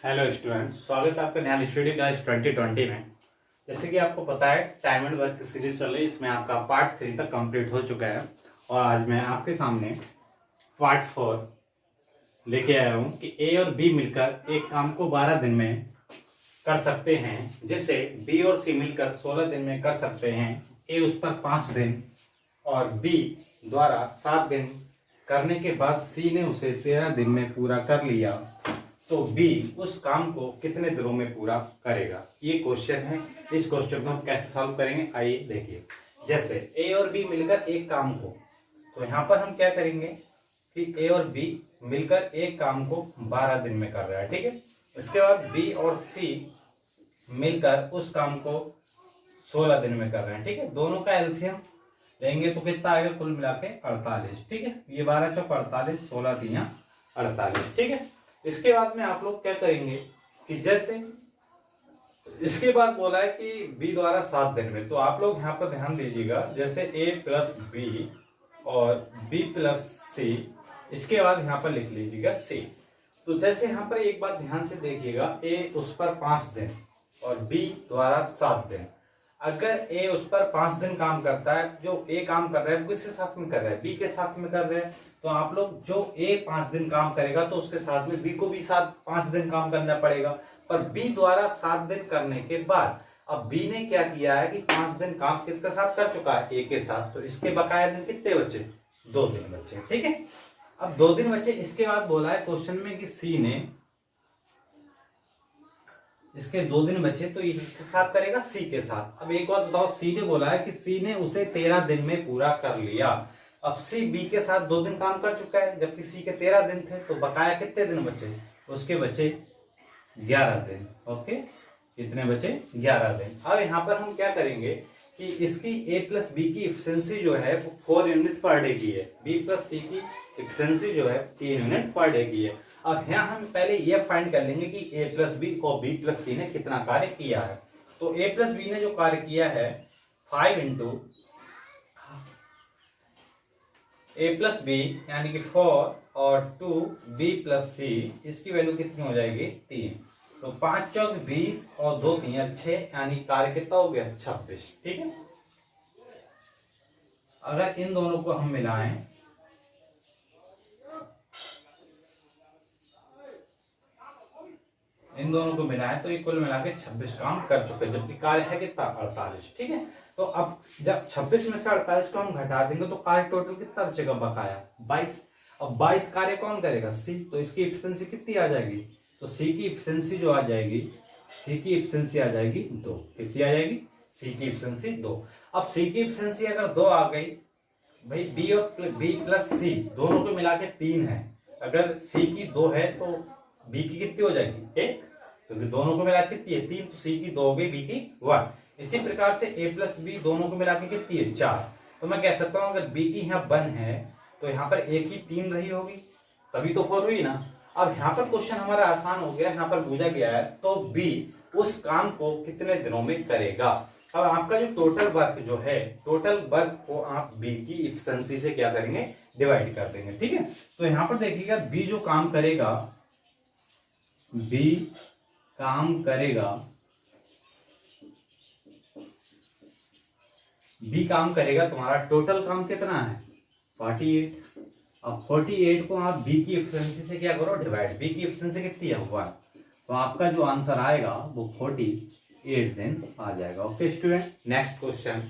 Hello student, स्वागत है आपका ध्यान स्टडी क्लास 2020 में। जैसे कि आपको पता है टाइम एंड वर्क की सीरीज चल रही है, इसमें आपका पार्ट 3 तक कंप्लीट हो चुका है और आज मैं आपके सामने पार्ट 4 लेके आया हूँ कि ए और बी मिलकर एक काम को 12 दिन में कर सकते हैं, जिसे बी और सी मिलकर 16 दिन में कर सकते हैं। ए उस पर 5 दिन और बी द्वारा 7 दिन करने के बाद सी ने उसे 13 दिन में पूरा कर लिया, तो बी उस काम को कितने दिनों में पूरा करेगा। ये क्वेश्चन है। इस क्वेश्चन को हम कैसे सॉल्व करेंगे, आइए देखिए। जैसे ए और बी मिलकर एक काम को, तो यहाँ पर हम क्या करेंगे कि ए और बी मिलकर एक काम को 12 दिन में कर रहा है, ठीक है। इसके बाद बी और सी मिलकर उस काम को 16 दिन में कर रहे हैं, ठीक है। दोनों का एलसीएम लेंगे तो कितना आएगा, कुल मिला के 48, ठीक है। ये 12 चौक 48, 16 दिया 48, ठीक है। इसके बाद में आप लोग क्या करेंगे कि जैसे इसके बाद बोला है कि बी द्वारा 7 दिन में, तो आप लोग यहाँ पर ध्यान दीजिएगा। जैसे ए प्लस बी और बी प्लस सी, इसके बाद यहाँ पर लिख लीजिएगा सी। तो जैसे यहाँ पर एक बात ध्यान से देखिएगा, ए उस पर 5 दिन और बी द्वारा 7 दिन। अगर ए उस पर 5 दिन काम करता है, जो ए काम कर रहा है वो किसके साथ में कर रहा है, बी के साथ में कर रहे हैं, तो आप लोग जो ए 5 दिन काम करेगा तो उसके साथ में बी को भी 5 दिन काम करना पड़ेगा। पर बी द्वारा 7 दिन करने के बाद अब बी ने क्या किया है कि 5 दिन काम किसके साथ कर चुका है, ए के साथ, तो इसके बकाया दिन कितने बचे, 2 दिन बचे, ठीक है। अब 2 दिन बचे। इसके बाद बोला है क्वेश्चन में कि सी ने, इसके 2 दिन बचे तो इसके साथ करेगा सी के साथ। अब एक बात बताओ, सी ने बोला है कि सी ने उसे 13 दिन में पूरा कर लिया। अब सी बी के साथ 2 दिन काम कर चुका है, जबकि सी के 13 दिन थे, तो बकाया कितने दिन बचे, उसके बचे 11 दिन। ओके, कितने बचे, 11 दिन। अब यहाँ पर हम क्या करेंगे कि इसकी ए प्लस बी की एफिशिएंसी जो है वो 4 यूनिट पर डे की है, बी प्लस सी की एफिशिएंसी जो है 3 यूनिट पर डे की है। अब यहाँ हम पहले ये फाइंड कर लेंगे कि ए प्लस बी और बी प्लस सी ने कितना कार्य किया है। तो ए प्लस बी ने जो कार्य किया है 5 इंटू ए प्लस बी यानी कि 4 और 2 बी प्लस सी, इसकी वैल्यू कितनी हो जाएगी, 3। तो 5 चौक 20 और 2 3 6, यानी कार्य कितना हो गया, 26, ठीक है। अगर इन दोनों को हम मिलाएं, इन दोनों को मिलाएं तो ये कुल मिला के 26 काम कर चुके, जबकि कार्य है कितना, 48, ठीक है। तो अब जब 26 में से 48 को हम घटा देंगे तो कार्य टोटल कितना बचेगा, बकाया 22। अब 22 कार्य कौन करेगा, सी। तो इसकी एफिशिएंसी कितनी आ जाएगी, तो सी की एफिशिएंसी जो आ जाएगी, सी की एफिशिएंसी आ जाएगी 2। कितनी आ जाएगी, सी की एफिशिएंसी 2। अब सी की एफिशिएंसी अगर 2 आ गई, भाई बी और बी प्लस सी दोनों को मिला के 3 है। अगर सी की 2 है तो बी की कितनी हो जाएगी, 1, क्योंकि दोनों को मिला के कितनी है, 3, तो सी की 2 हो गई, बी की 1। इसी प्रकार से ए प्लस बी दोनों को मिला के कितनी है, 4। तो मैं कह सकता हूं अगर बी की यहाँ 1 है तो यहाँ पर ए की 3 रही होगी, तभी तो 4 हुई ना। अब यहाँ पर क्वेश्चन हमारा आसान हो गया, यहाँ पर पूछा गया है तो बी उस काम को कितने दिनों में करेगा। अब आपका जो टोटल वर्क जो है, टोटल वर्क को आप बी की एफिशिएंसी से क्या करेंगे, डिवाइड कर देंगे, ठीक है। तो यहाँ पर देखिएगा बी जो काम करेगा, बी काम करेगा, बी काम करेगा, तुम्हारा टोटल काम कितना है, 48। अब 48 को आप बी की एफिशिएंसी से क्या करो, डिवाइड। बी की एफिशिएंसी कितनी है, 1। तो आपका जो आंसर आएगा वो 48 दिन आ जाएगा। Okay student, next question.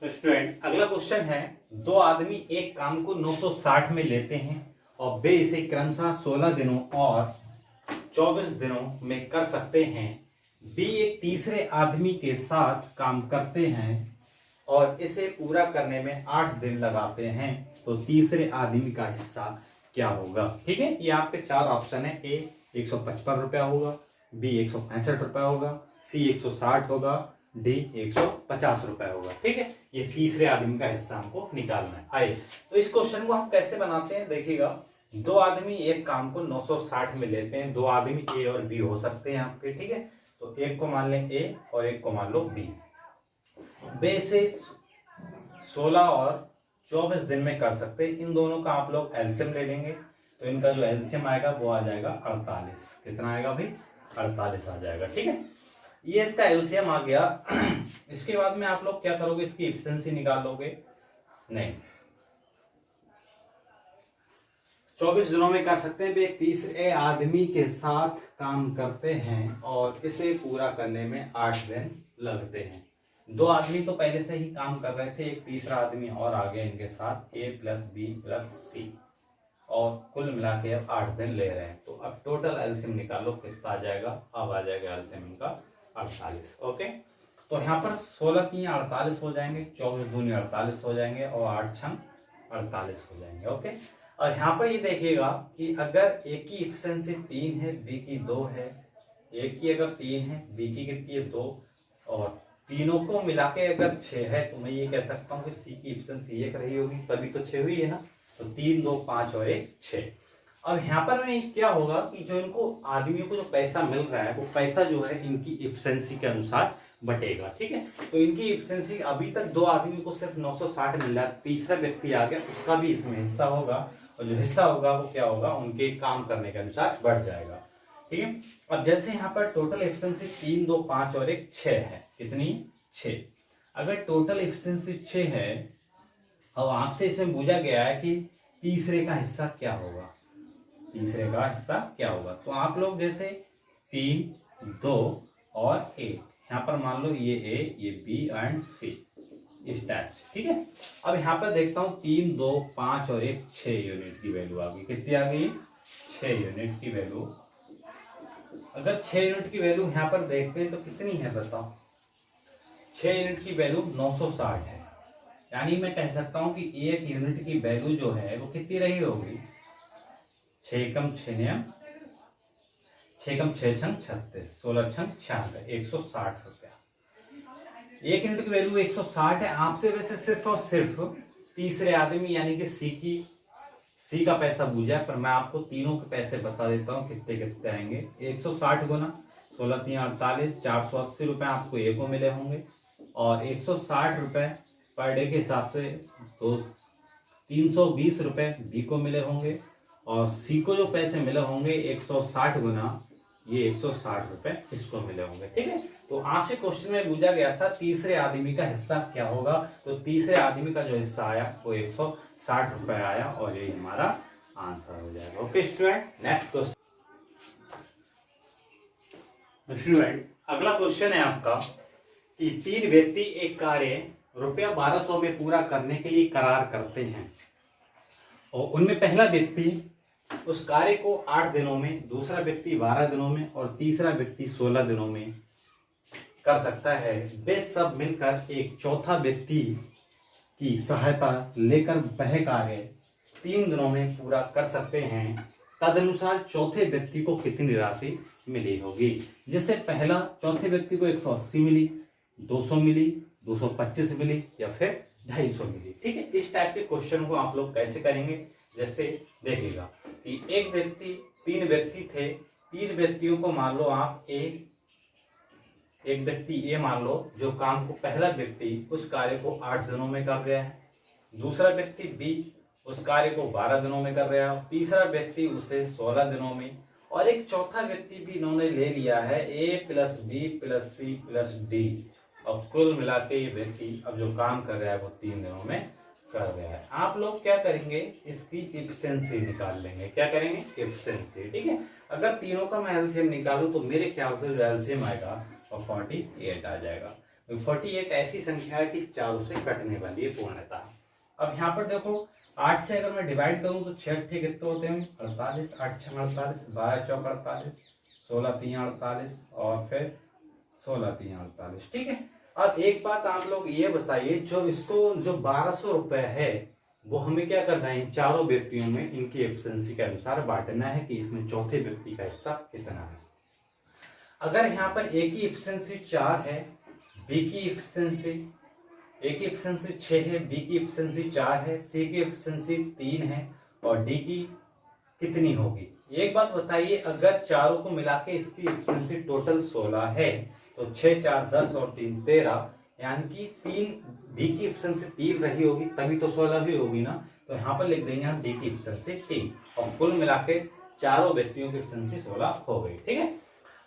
तो स्टूडेंट अगला क्वेश्चन है, 2 आदमी एक काम को 960 में लेते हैं और वे इसे क्रमशः 16 दिनों और 24 दिनों में कर सकते हैं। बी एक तीसरे आदमी के साथ काम करते हैं और इसे पूरा करने में 8 दिन लगाते हैं, तो तीसरे आदमी का हिस्सा क्या होगा, ठीक है। ये आपके 4 ऑप्शन है। ए 155 रुपया होगा, बी 165 रुपया होगा, सी 160 होगा, डी 150 रुपए होगा, ठीक है। ये तीसरे आदमी का हिस्सा हमको निकालना है। आइए तो इस क्वेश्चन को हम कैसे बनाते हैं, देखिएगा। 2 आदमी एक काम को 960 में लेते हैं। 2 आदमी ए और बी हो सकते हैं आपके, ठीक है। तो एक को मान लें ए और एक को मान लो बी। बे से 16 और 24 दिन में कर सकते हैं। इन दोनों का आप लोग एलसीएम ले लेंगे तो इनका जो एलसीएम आएगा वो आ जाएगा 48। कितना आएगा भाई? 48 आ जाएगा। ठीक है, ये इसका एलसीएम आ गया। इसके बाद में आप लोग क्या करोगे? इसकी एफिशिएंसी निकालोगे। नहीं, 24 दिनों में कर सकते हैं। एक तीसरे आदमी के साथ काम करते हैं और इसे पूरा करने में 8 दिन लगते हैं। 2 आदमी तो पहले से ही काम कर रहे थे, एक तीसरा आदमी और आ गया इनके साथ, A + B + C, और कुल मिला के अब 8 दिन ले रहे हैं। तो अब टोटल एलसीएम निकालो, कितना आ जाएगा? अब आ जाएगा एलसीएम इनका 48। ओके, तो यहाँ पर 16 × 3 = 48 हो जाएंगे, 24 × 2 = 48 हो जाएंगे और 8 × 6 = 48 हो जाएंगे। ओके, और यहाँ पर ये देखिएगा कि अगर ए की एफिशिएंसी 3 है, बी की 2 है, ए की अगर 3 है, बी की कितनी है? 2, और तीनों को मिला के अगर 6 है तो मैं ये कह सकता हूँ कि सी की एफिशिएंसी 1 रही होगी, तभी तो 6 हुई है ना। तो 3, 2, 5 और 1 6। अब यहाँ पर में क्या होगा कि जो इनको आदमियों को जो पैसा मिल रहा है वो पैसा जो है इनकी एफिशिएंसी के अनुसार बटेगा। ठीक है, तो इनकी एफिशिएंसी अभी तक 2 आदमी को सिर्फ 960 मिल रहा है, तीसरा व्यक्ति आ गया, उसका भी इसमें हिस्सा होगा, और जो हिस्सा होगा वो क्या होगा? उनके काम करने के अनुसार बढ़ जाएगा। ठीक है, अब जैसे यहाँ पर टोटल एफिशिएंसी 3, 2, 5 और 1 6 है। कितनी? 6। अगर टोटल एफिशिएंसी 6 है और आपसे इसमें पूछा गया है कि तीसरे का हिस्सा क्या होगा, तीसरे का हिस्सा क्या होगा, तो आप लोग जैसे 3, 2 और 1, यहाँ पर मान लो ये A, ये B एंड C, इस टाइप से। ठीक है, अब यहाँ पर देखता हूँ 3, 2, 5 और 1 6 यूनिट की वैल्यू आ गई। कितनी आ गई? 6 यूनिट की वैल्यू। अगर 6 यूनिट की वैल्यू यहाँ पर देखते हैं तो कितनी है बताओ? 6 यूनिट की वैल्यू 960 है, यानी मैं कह सकता हूँ कि 1 यूनिट की वैल्यू जो है वो कितनी रही होगी? 6 × 6 = 6 × 6 = 36, 16 × 6 = 66, 160 रुपया। 1 यूनिट की वैल्यू 160 है। आपसे वैसे सिर्फ और सिर्फ तीसरे आदमी यानी कि सी का पैसा पूछा है, पर मैं आपको तीनों के पैसे बता देता हूँ कितने कितने आएंगे। 160 गुना 16 × 3 = 48, 480 रुपए आपको ए को मिले होंगे, और 160 रुपए पर डे के हिसाब से तो 320 रुपए बी को मिले होंगे, और सी को जो पैसे मिले होंगे 160 गुना ये 160 रुपए इसको मिले होंगे। ठीक है, तो आपसे क्वेश्चन में पूछा गया था तीसरे आदमी का हिस्सा क्या होगा, तो तीसरे आदमी का जो हिस्सा आया वो 160 रुपए आया, और ये हमारा आंसर हो जाएगा। Okay student, next question. Student, अगला क्वेश्चन है आपका कि 3 व्यक्ति एक कार्य ₹1200 में पूरा करने के लिए करार करते हैं, और उनमें पहला व्यक्ति उस कार्य को 8 दिनों में, दूसरा व्यक्ति 12 दिनों में और तीसरा व्यक्ति 16 दिनों में कर सकता है। वे सब मिलकर एक चौथा व्यक्ति की सहायता लेकर वह कार्य 3 दिनों में पूरा कर सकते हैं। तदनुसार चौथे व्यक्ति को कितनी राशि मिली होगी? जैसे पहला चौथे व्यक्ति को 180 मिली, 200 मिली, 225 मिली या फिर 250 मिली। ठीक है, इस टाइप के क्वेश्चन को आप लोग कैसे करेंगे? जैसे देखिएगा कि एक व्यक्ति, 3 व्यक्ति थे, 3 व्यक्तियों को मान लो आप एक व्यक्ति ए मान लो जो काम को, पहला व्यक्ति उस कार्य को 8 दिनों में कर रहा है, दूसरा व्यक्ति बी उस कार्य को 12 दिनों में कर रहा है, तीसरा व्यक्ति उसे 16 दिनों में, और एक चौथा व्यक्ति भी इन्होंने ले लिया है A + B + C + D, और कुल मिला के ये व्यक्ति अब जो काम कर रहा है वो 3 दिनों में कर रहा है। आप लोग क्या करेंगे? इसकी एफिशिएंसी निकाल लेंगे। क्या करेंगे? एफिशिएंसी। ठीक है, अगर तीनों का मैं एलसीएम निकालूं तो मेरे ख्याल से जो एलसीएम आएगा वो 48 आ जाएगा। 48 ऐसी संख्या है कि चारों से कटने वाली है पूर्णतः। अब यहाँ पर देखो 8 से अगर मैं डिवाइड करूं तो 6 8 कितने होते हैं? 48, 8 6 48, 12 4 48, 16 3 48 और फिर 16 3 48। ठीक है, अब एक बात आप लोग ये बताइए, जो 1200 रुपए है वो हमें क्या करना है? इन चारों व्यक्तियों में इनकी एफिशिएंसी के अनुसार बांटना है कि इसमें चौथे व्यक्ति का हिस्सा कितना है। अगर यहाँ पर ए की एफिशिएंसी 4 है, बी की एफिशिएंसी, ए की एफिशिएंसी 6 है, बी की एफिशिएंसी 4 है, सी की एफिशिएंसी 3 है और डी की कितनी होगी? एक बात बताइए, अगर चारों को मिला के इसकी एफिशिएंसी टोटल 16 है तो 6 4 10 और 3 13, यानी कि 3 डी की एफिशिएंसी 3 रही होगी तभी तो 16 भी होगी ना, तो यहाँ पर लिख देंगे हम डी की एफिशिएंसी 3 और कुल मिला के चारों व्यक्तियों की एफिशिएंसी 16 हो गई। ठीक है,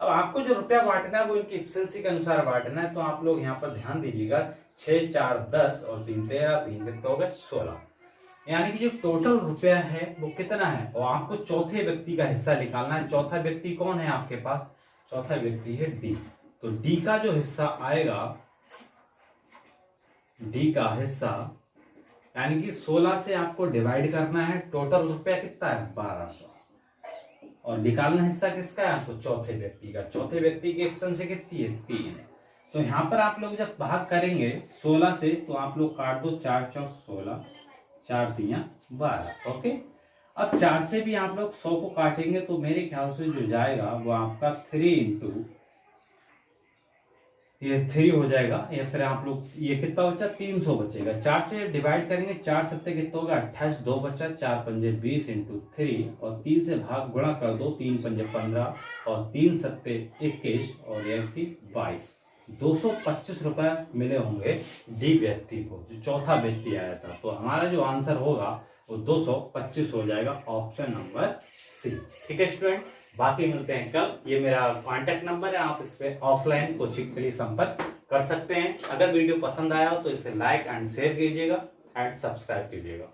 अब आपको जो रुपया बांटना है वो इनकी एफिशिएंसी के अनुसार बांटना है, तो आप लोग यहाँ पर ध्यान दीजिएगा 6 4 10 और 3 13, 3 कितने हो गए 16, यानी कि जो टोटल रुपया है वो कितना है, और आपको चौथे व्यक्ति का हिस्सा निकालना है। चौथा व्यक्ति कौन है आपके पास, चौथा व्यक्ति है डी, तो डी का जो हिस्सा आएगा, डी का हिस्सा यानी कि 16 से आपको डिवाइड करना है, टोटल रुपया कितना है 1200, और निकालना हिस्सा किसका है आपको, चौथे व्यक्ति का। चौथे व्यक्ति की एफिशिएंसी कितनी है 3, तो यहाँ पर आप लोग जब भाग करेंगे 16 से तो आप लोग काट दो 4 चौक 16, 4 दिया 12। ओके, अब 4 से भी आप लोग 100 को काटेंगे तो मेरे ख्याल से जो जाएगा वो आपका 3 इंटू ये 3 हो जाएगा, या फिर आप लोग ये कितना बचा 300 बचेगा। 4 से डिवाइड करेंगे 4 सत्ते कितना होगा 28, 2 बचा 4 पंजे 20 इंटू 3 और 3 से भाग गुणा कर दो, 3 पंजे 15 और 3 सत्ते 21 और ये 22, 225 रुपए मिले होंगे डी व्यक्ति को, जो चौथा व्यक्ति आया था। तो हमारा जो आंसर होगा वो 225 हो जाएगा, ऑप्शन नंबर सी। ठीक है स्टूडेंट, बाकी मिलते हैं कल। ये मेरा कांटेक्ट नंबर है, आप इस पे ऑफलाइन कोचिंग के लिए संपर्क कर सकते हैं। अगर वीडियो पसंद आया हो तो इसे लाइक एंड शेयर कीजिएगा एंड सब्सक्राइब कीजिएगा।